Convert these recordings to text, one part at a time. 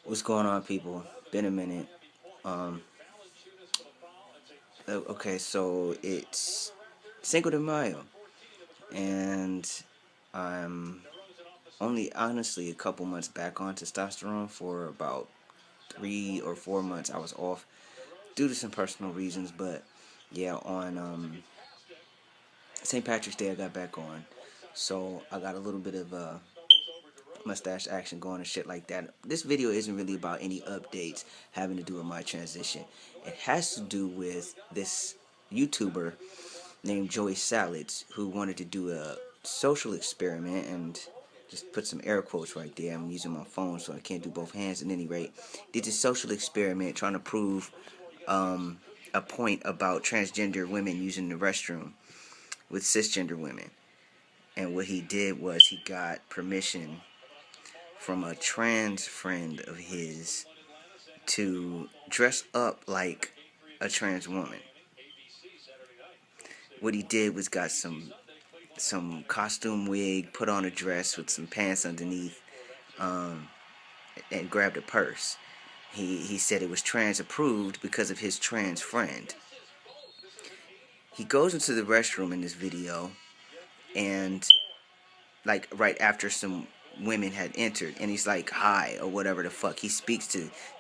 What's going on, people? Been a minute. Um, okay, so it's Cinco de Mayo, and I'm only honestly a couple months back on testosterone. For about 3 or 4 months I was off due to some personal reasons, but yeah, on St. Patrick's Day I got back on, so I got a little bit of mustache action going and shit like that. This video isn't really about any updates having to do with my transition. It has to do with this YouTuber named Joey Salads who wanted to do a social experiment, and just put some air quotes right there. I'm using my phone so I can't do both hands at any rate. Did this social experiment trying to prove a point about transgender women using the restroom with cisgender women. And what he did was he got permission from a trans friend of his to dress up like a trans woman. What he did was got some costume wig, put on a dress with some pants underneath, and grabbed a purse. He said it was trans approved because of his trans friend. He goes into the restroom in this video, and like right after some women had entered, and he's like, hi, or whatever the fuck. He speaks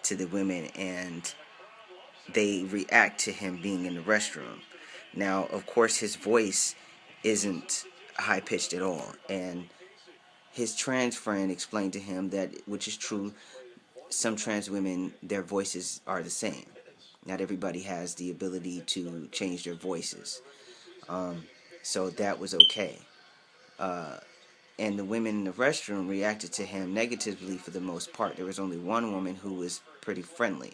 to the women, and they react to him being in the restroom. Now, of course, his voice isn't high pitched at all, and his trans friend explained to him that, which is true, some trans women, their voices are the same. Not everybody has the ability to change their voices, so that was okay. And the women in the restroom reacted to him negatively for the most part. There was only one woman who was pretty friendly,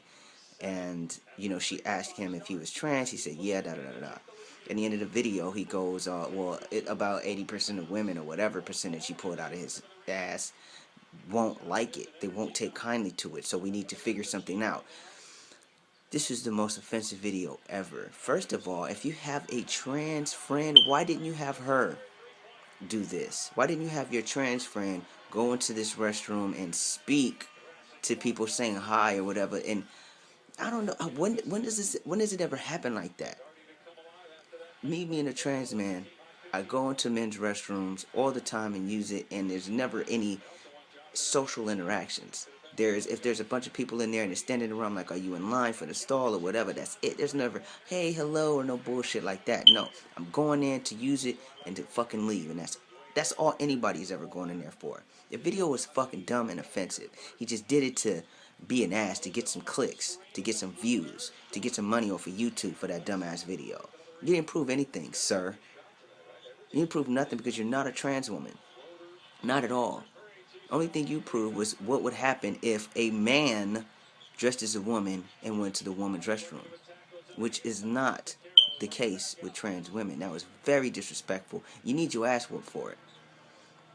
and she asked him if he was trans. He said yeah, da da da da. At the end of the video he goes, about 80% of women, or whatever percentage he pulled out of his ass, won't like it. They won't take kindly to it, so we need to figure something out. This is the most offensive video ever. First of all, if you have a trans friend, why didn't you have her do this? Why didn't you have your trans friend go into this restroom and speak to people saying hi or whatever? And I don't know, when does it ever happen like that? Me being a trans man, I go into men's restrooms all the time and use it, and there's never any social interactions. If there's a bunch of people in there and they're standing around, like, are you in line for the stall or whatever, that's it. There's never, hey, hello, or no bullshit like that. No, I'm going in to use it and to fucking leave, and that's all anybody's ever going in there for. The video was fucking dumb and offensive. He just did it to be an ass, to get some clicks, to get some views, to get some money off of YouTube for that dumbass video. You didn't prove anything, sir. You didn't prove nothing, because you're not a trans woman. Not at all. Only thing you proved was what would happen if a man dressed as a woman and went to the woman's restroom, which is not the case with trans women. That was very disrespectful. You need your ass whooped for it.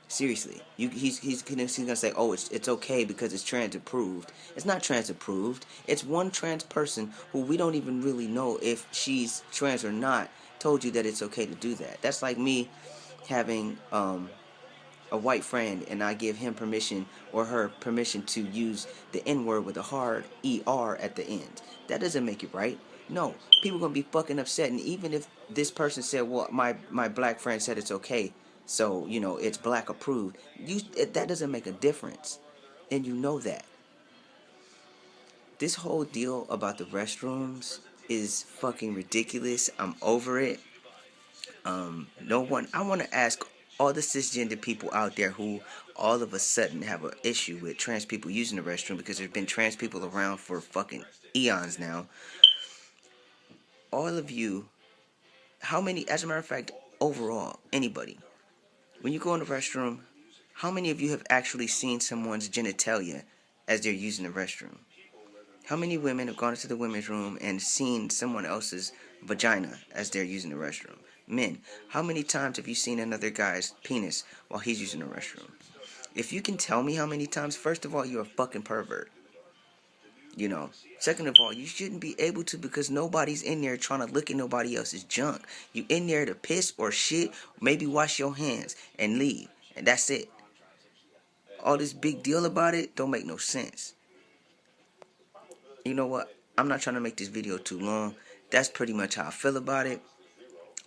Seriously. He's gonna say, oh, it's okay because it's trans approved. It's not trans approved. It's one trans person who we don't even really know if she's trans or not told you that it's okay to do that. That's like me having a white friend, and I give him permission or her permission to use the N-word with a hard ER at the end. That doesn't make it right. No, people are going to be fucking upset, and even if this person said, well, my black friend said it's okay, so, it's black approved, that doesn't make a difference, and you know that. This whole deal about the restrooms is fucking ridiculous. I'm over it. I want to ask all the cisgender people out there who all of a sudden have an issue with trans people using the restroom, because there's been trans people around for fucking eons now. All of you, how many, as a matter of fact, overall, anybody, when you go in the restroom, how many of you have actually seen someone's genitalia as they're using the restroom? How many women have gone into the women's room and seen someone else's vagina as they're using the restroom? Men, how many times have you seen another guy's penis while he's using the restroom? If you can tell me how many times, first of all, you're a fucking pervert. Second of all, you shouldn't be able to, because nobody's in there trying to look at nobody else's junk. You in there to piss or shit, maybe wash your hands and leave, and that's it. All this big deal about it don't make no sense. You know what? I'm not trying to make this video too long. That's pretty much how I feel about it.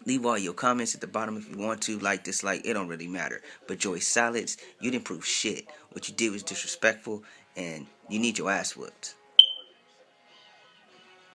Leave all your comments at the bottom if you want to. Like, dislike, it don't really matter. But Joy Salads, you didn't prove shit. What you did was disrespectful, and you need your ass whooped.